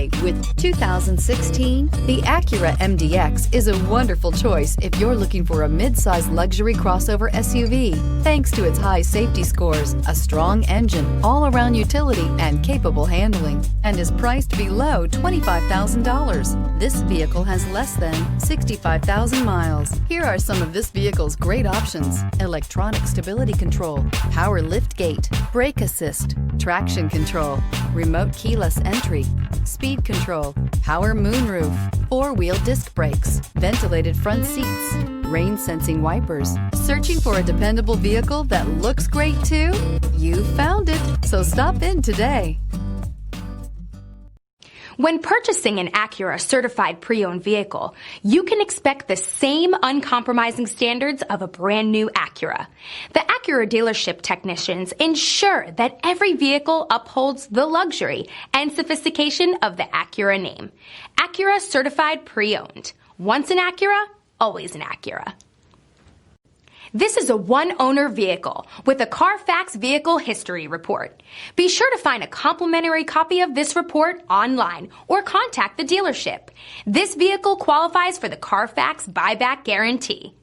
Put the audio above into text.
today with 2016. The Acura MDX is a wonderful choice if you're looking for a mid-size luxury crossover SUV. Thanks to its high safety scores, a strong engine, all-around utility, and capable handling, and is priced below $25,000. This vehicle has less than 65,000 miles. Here are some of this vehicle's great options: electronic stability control, power liftgate, brake assist, traction control, remote keyless entry, speed control, power moonroof, four-wheel disc brakes, ventilated front seats, rain sensing wipers. Searching for a dependable vehicle that looks great too? You found it, so stop in today. When purchasing an Acura certified pre-owned vehicle, you can expect the same uncompromising standards of a brand new Acura. The Acura dealership technicians ensure that every vehicle upholds the luxury and sophistication of the Acura name. Acura certified pre-owned. Once an Acura, always an Acura. This is a one-owner vehicle with a Carfax Vehicle History Report. Be sure to find a complimentary copy of this report online or contact the dealership. This vehicle qualifies for the Carfax Buyback Guarantee.